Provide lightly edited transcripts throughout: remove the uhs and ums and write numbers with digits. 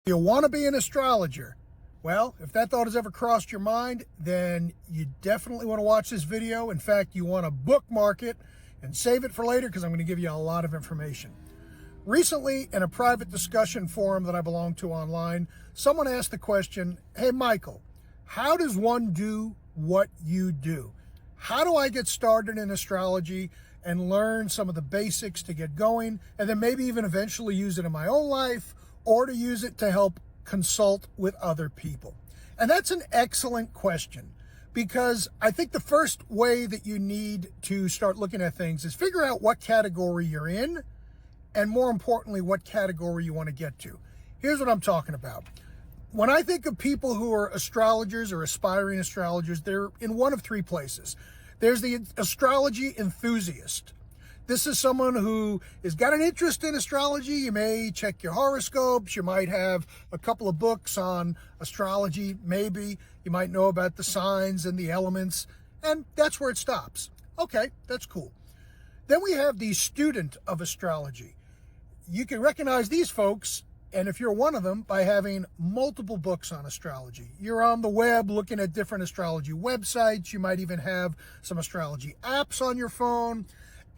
You want to be an astrologer? Well, if that thought has ever crossed your mind, then you definitely want to watch this video. In fact, you want to bookmark it and save it for later because I'm going to give you a lot of information. Recently, in a private discussion forum that I belong to online, someone asked the question, "Hey, Michael, how does one do what you do? How do I get started in astrology and learn some of the basics to get going, and then maybe even eventually use it in my own life, or to use it to help consult with other people?" And that's an excellent question, because I think the first way that you need to start looking at things is figure out what category you're in, and more importantly, what category you want to get to. Here's what I'm talking about. When I think of people who are astrologers or aspiring astrologers, they're in one of three places. There's the astrology enthusiast. This is someone who has got an interest in astrology. You may check your horoscopes. You might have a couple of books on astrology, maybe. You might know about the signs and the elements, and that's where it stops. Okay, that's cool. Then we have the student of astrology. You can recognize these folks, and if you're one of them, by having multiple books on astrology. You're on the web looking at different astrology websites. You might even have some astrology apps on your phone.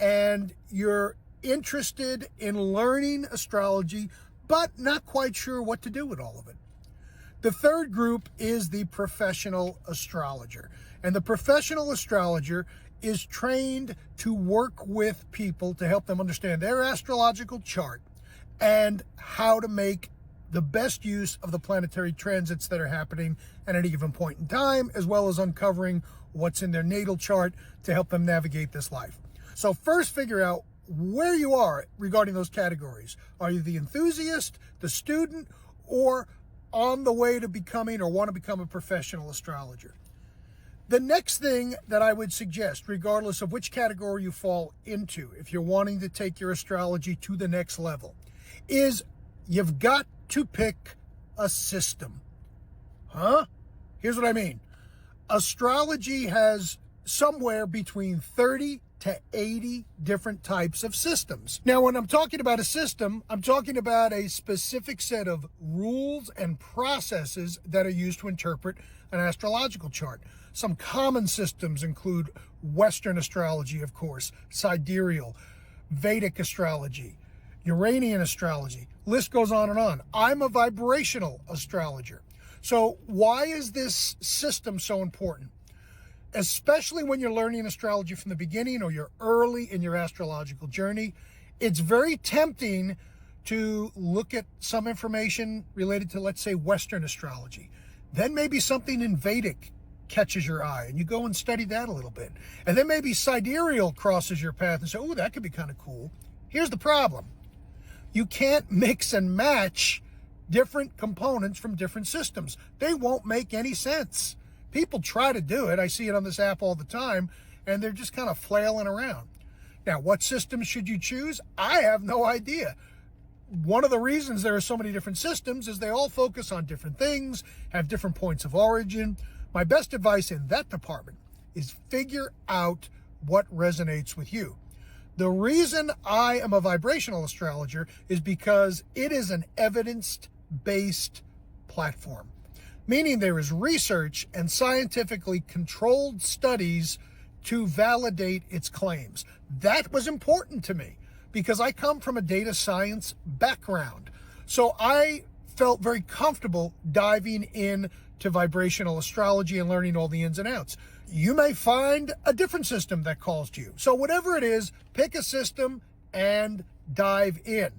And you're interested in learning astrology, but not quite sure what to do with all of it. The third group is the professional astrologer. And the professional astrologer is trained to work with people to help them understand their astrological chart and how to make the best use of the planetary transits that are happening at any given point in time, as well as uncovering what's in their natal chart to help them navigate this life. So first, figure out where you are regarding those categories. Are you the enthusiast, the student, or on the way to becoming or want to become a professional astrologer? The next thing that I would suggest, regardless of which category you fall into, if you're wanting to take your astrology to the next level, is you've got to pick a system. Here's what I mean. Astrology has somewhere between 30 to 80 different types of systems. Now, when I'm talking about a system, I'm talking about a specific set of rules and processes that are used to interpret an astrological chart. Some common systems include Western astrology, of course, sidereal, Vedic astrology, Uranian astrology. List goes on and on. I'm a vibrational astrologer. So why is this system so important? Especially when you're learning astrology from the beginning or you're early in your astrological journey, it's very tempting to look at some information related to, let's say, Western astrology. Then maybe something in Vedic catches your eye and you go and study that a little bit. And then maybe sidereal crosses your path and say, oh, that could be kind of cool. Here's the problem. You can't mix and match different components from different systems. They won't make any sense. People try to do it. I see it on this app all the time, and they're just kind of flailing around. Now, what systems should you choose? I have no idea. One of the reasons there are so many different systems is they all focus on different things, have different points of origin. My best advice in that department is figure out what resonates with you. The reason I am a vibrational astrologer is because it is an evidence-based platform. Meaning there is research and scientifically controlled studies to validate its claims. That was important to me because I come from a data science background. So I felt very comfortable diving in to vibrational astrology and learning all the ins and outs. You may find a different system that calls to you. So whatever it is, pick a system and dive in.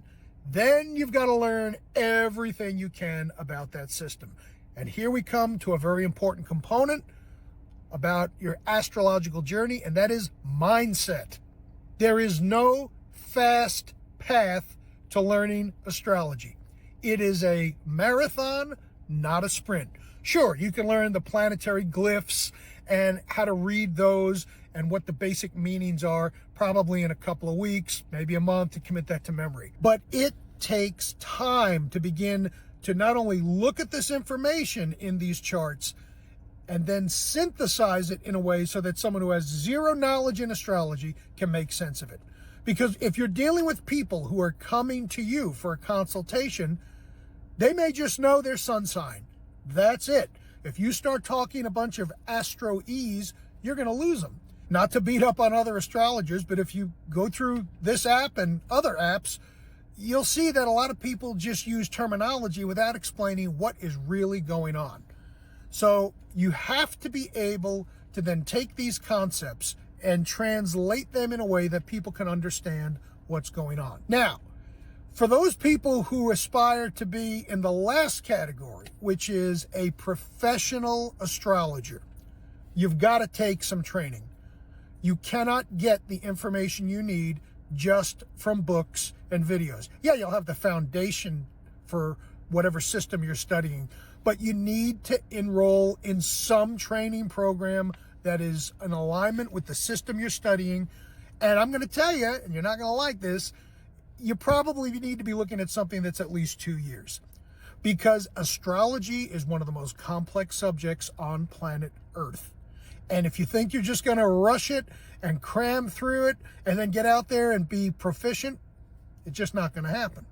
Then you've got to learn everything you can about that system. And here we come to a very important component about your astrological journey, and that is mindset. There is no fast path to learning astrology. It is a marathon, not a sprint. Sure, you can learn the planetary glyphs and how to read those and what the basic meanings are, probably in a couple of weeks, maybe a month, to commit that to memory. But it takes time to begin to not only look at this information in these charts and then synthesize it in a way so that someone who has zero knowledge in astrology can make sense of it. Because if you're dealing with people who are coming to you for a consultation, They may just know their sun sign. That's it. If you start talking a bunch of astro-ese, you're going to lose them. Not to beat up on other astrologers, but if you go through this app and other apps, you'll see that a lot of people just use terminology without explaining what is really going on. So you have to be able to then take these concepts and translate them in a way that people can understand what's going on. Now, for those people who aspire to be in the last category, which is a professional astrologer, you've got to take some training. You cannot get the information you need just from books and videos. Yeah, you'll have the foundation for whatever system you're studying, but you need to enroll in some training program that is in alignment with the system you're studying. And I'm going to tell you, and you're not going to like this, you probably need to be looking at something that's at least 2 years, because astrology is one of the most complex subjects on planet Earth. And if you think you're just going to rush it and cram through it and then get out there and be proficient, it's just not going to happen.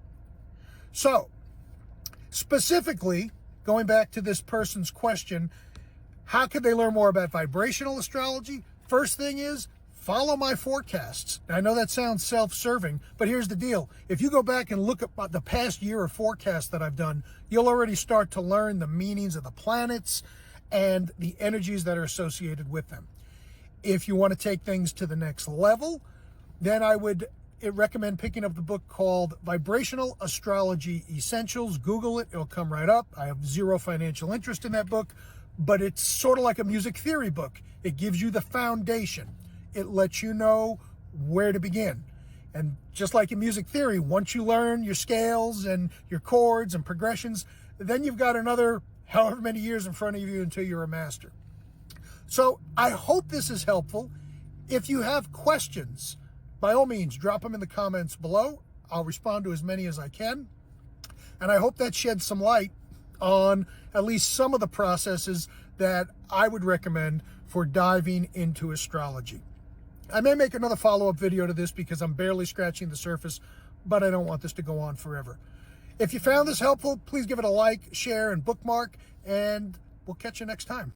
So, specifically, going back to this person's question, how could they learn more about vibrational astrology? First thing is, follow my forecasts. Now, I know that sounds self-serving, but here's the deal. If you go back and look at the past year of forecasts that I've done, you'll already start to learn the meanings of the planets and the energies that are associated with them. If you want to take things to the next level, then I would recommend picking up the book called Vibrational Astrology Essentials. Google it, it'll come right up. I have zero financial interest in that book, but it's sort of like a music theory book. It gives you the foundation. It lets you know where to begin. And just like in music theory, once you learn your scales and your chords and progressions, then you've got another however many years in front of you until you're a master. So I hope this is helpful. If you have questions, by all means, drop them in the comments below. I'll respond to as many as I can. And I hope that sheds some light on at least some of the processes that I would recommend for diving into astrology. I may make another follow-up video to this because I'm barely scratching the surface, but I don't want this to go on forever. If you found this helpful, please give it a like, share, and bookmark, and we'll catch you next time.